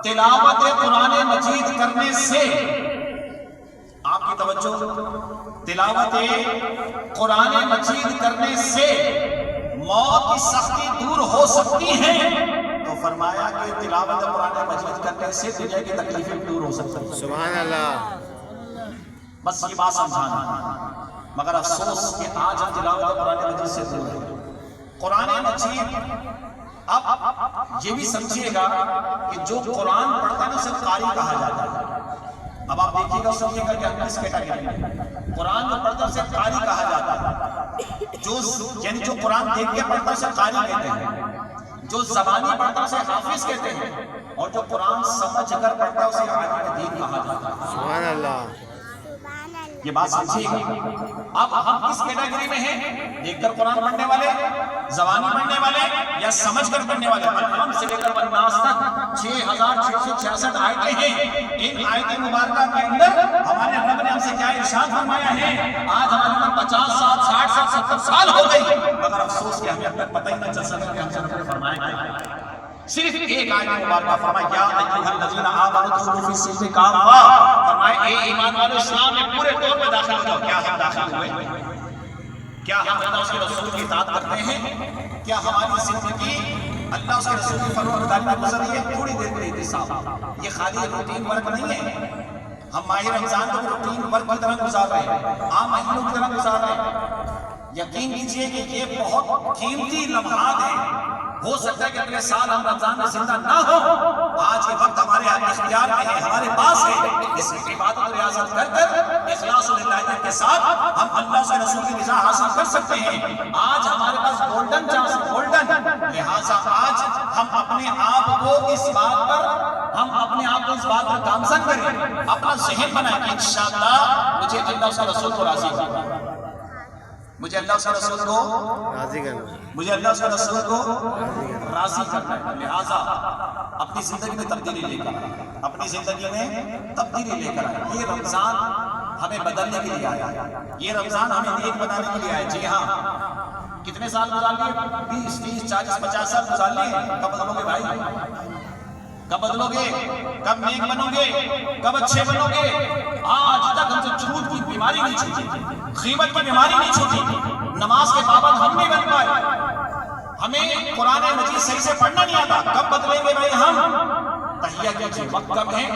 تلاوت قرآن مجید کرنے سے، آپ کی توجہ، تلاوت قرآن مجید کرنے سے موت کی سختی دور ہو سکتی ہے، تو فرمایا کہ تلاوت قرآن مجید کرنے سے دنیا کی تکلیفیں دور ہو سکتی ہیں۔ سبحان اللہ۔ بس یہ بات سمجھانا، مگر افسوس کہ آج ہم تلاوت قرآن مجید سے دور ہیں۔ قرآن مجید، اب یہ بھی سمجھیے گا کہ جو قرآن پڑھتا ہے نا اسے قاری کہا جاتا ہے۔ اب آپ دیکھیے گا، سنیے گا کہ ہم کس کیٹیگری میں، قرآن جو پڑھتا ہے اسے قاری کہا جاتا ہے، یعنی جو قرآن دیکھ کے پڑھتا ہے اسے قاری کہتے ہیں، جو زبانی پڑھتا ہے اسے حافظ کہتے ہیں، اور جو قرآن سمجھ کر پڑھتا ہے اسے عالم دین کہا جاتا ہے۔ سبحان اللہ۔ یہ بات سمجھیے گا۔ اب ہم کس کیٹیگری میں ہیں؟ دیکھ کر قرآن پڑھنے والے، زبانی پڑھنے والے، یا سمجھ کر پڑھنے والے؟ الحمد سے لے کر والناس تک 6666 آیتیں ہیں۔ ان آیت مبارکہ کے اندر ہمارے رب نے ہم سے کیا ارشاد فرمایا ہے؟ آج ہمارے اندر 50 سال 60 سال 70 سال ہو گئی، مگر افسوس کہ ہمیں اب تک پتہ ہی نہ چل سکا کہ ہم سے رب نے فرمایا ہے۔ صرف ایک آیت مبارکہ فرمایا، یا ایھا الذین آمنوا ادخلوا فی السلم کافہ، فرمایا اے ایمان والو اسلام میں پورے طور پہ داخل ہو جاؤ۔ کیا ہم داخل ہوئے؟ کیا ہم اللہ اس کے رسول کی اطاعت کرتے ہیں؟ کیا ہماری زندگی اللہ اس کے رسول کی فرمان برداری میں گزر رہی ہے؟ تھوڑی دیر کے احتساب، یہ خالی روٹین ورک نہیں ہے۔ ہم ماہ رمضان کو روٹین ورک کی طرح گزار رہے ہیں، عام مہینوں کی طرح گزار رہے ہیں۔ یقین کیجئے کہ یہ بہت قیمتی لمحات ہیں۔ ہو سکتا ہے کہ اگلے سال ہم رمضان میں زندہ نہ ہو، آج یہ وقت ہمارے اختیار میں ہے، ہمارے پاس ہے۔ اس عبادت و ریاضت کر کر اخلاص و للہیت کے ساتھ ہم اللہ سے رسول کی رضا حاصل کر سکتے ہیں۔ آج ہمارے پاس گولڈن چانس، گولڈن، لہٰذا آج ہم اپنے آپ کو اس بات پر گامزن کریں، اپنا ذہن بنائیں کہ انشاءاللہ مجھے اللہ سے رسول کو راضی کرنا، مجھے اللہ سے رسول کو راضی کرنا، مجھے اللہ سے رسول کو راضی کرنا ہے۔ لہٰذا اپنی زندگی میں تبدیلی لے کر آئے، اپنی زندگی میں تبدیلی لے کر آئے۔ یہ رمضان ہمیں بدلنے کے لیے آیا، یہ رمضان ہمیں نیک بنانے کے لیے آیا۔ جی ہاں، کتنے سال گزار لیے؟ 20 30 40 50 سال گزار لیے۔ کب بدلو گے بھائی؟ کب بدلو گے؟ کب نیک بنو گے؟ کب اچھے بنو گے؟ آج تک ہم سے جھوٹ کی بیماری نہیں چھوٹی، غیبت کی بیماری نہیں چھوٹی، نماز کے پابند ہم نہیں بن پائے، ہمیں قرآن مجید صحیح سے پڑھنا نہیں آتا۔ کب بدلیں گے بھائی ہم؟ تہیہ کیجئے، وقت کم ہے۔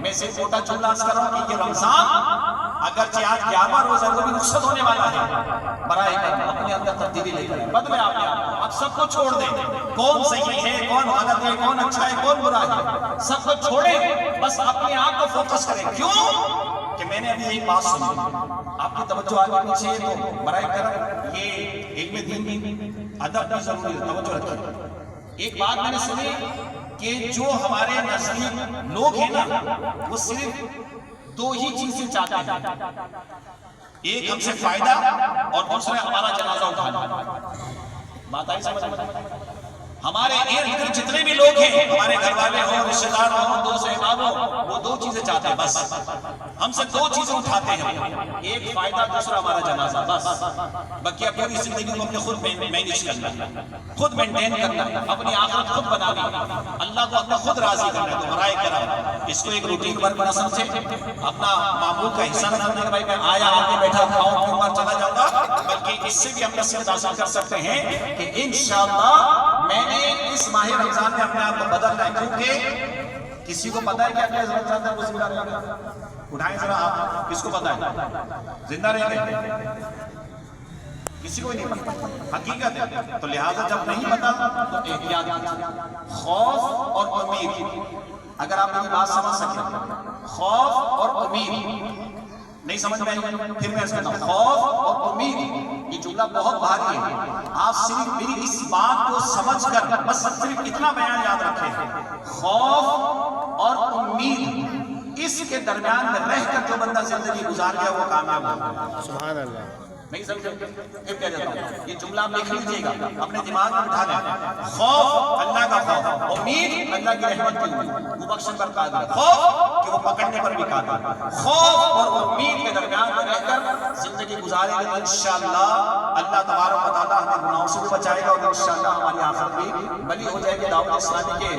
میں سے چھوٹا جملہ عرض کر رہا ہوں کہ یہ رمضان اگرچہ آج 11واں روزہ وہ بھی رخصت ہونے والا ہے، برائے کرم اپنے اندر تبدیلی لے کر بدلے آپ نے آپ کو، آپ سب کو چھوڑ دیں، کون صحیح ہے، کون غلط ہے، کون اچھا ہے، کون برا ہے، سب کو چھوڑیں، بس اپنے آپ کو فوکس کریں۔ کیوں کہ میں نے ابھی ایک بات سنی، آپ کی توجہ آگے پیچھے تو برائے کرم یہ علم دین بھی ادب بھی ضروری ہے، توجہ رکھیں۔ ایک بات میں نے سنی کہ جو ہمارے نزدیک لوگ ہیں نا، وہ صرف دو ہی چیزیں چاہتے ہیں، ایک ہم سے فائدہ اور دوسرا ہمارا جنازہ اٹھانا۔ بات آئی سمجھ میں؟ ہمارے ارد گرد جتنے بھی لوگ ہیں، ہمارے گھر والے ہوں، رشتہ دار ہوں، دوست احباب ہوں، وہ دو چیزیں چاہتے ہیں، بس ہم سے دو چیزیں اٹھاتے ہیں، ایک فائدہ، دوسرا ہمارا جنازہ، بس۔ باقی اپنی زندگی کو اپنے خود مینیج کرنا ہے، خود مینٹین کرنا ہے، اپنی آخرت خود بنانی ہے، اللہ کو اپنا خود راضی کرنا ہے۔ تو برائے کرم اس کو ایک روٹین ورک نہ سمجھیں، اپنا معمول کا حصہ نہ سمجھیں کہ بھائی میں آیا آگے بیٹھا کھاؤں پیوں اور چلا جاؤں گا، بلکہ اس سے بھی ہم نصیحت حاصل کر سکتے ہیں کہ انشاءاللہ میں نے اس ماہ رمضان میں اپنے آپ کو بدلنا ہے۔ کیونکہ کسی کو پتا ہے کہ اپنے رمضان میں وہ زندہ رہیں گے؟ اٹھائیں ذرا آپ، کس کو پتا ہے زندہ رہیں گے؟ کسی کو نہیں پتا، حقیقت ہے۔ تو لہٰذا جب نہیں پتا تو احتیاط کیجیے۔ خوف اور امید، اگر آپ یہ بات سمجھ سکیں، خوف اور امید نہیں سمجھ میں آئی، پھر میں اس کہتا ہوں خوف اور امید، یہ جملہ بہت بھاری ہے۔ آپ صرف میری اس بات کو سمجھ کر بس صرف اتنا بیان یاد رکھیں، خوف اور امید، اس کے درمیان میں رہ کر جو بندہ زندگی گزار گیا وہ کامیاب ہوگا۔ سبحان اللہ۔ نہیں سمجھے؟ پھر کہہ دیتا ہوں، یہ جملہ آپ لکھ لیجئے گا، اپنے دماغ میں بٹھا لیں۔ خوف اللہ کا خوف، امید اللہ کی رحمت کی امید، وہ بخشن پر قادر ہے، خوف کہ وہ پکڑنے پر بھی قادر ہے۔ خوف اور امید کے درمیان میں رہ کر زندگی گزاریں گے تو انشاءاللہ اللہ تبارک و تعالیٰ ہمیں گناہوں سے بھی بچائے گا، اور انشاءاللہ ہماری آخرت بھی بھلی ہو جائے گی۔ دعوت اسلامی کے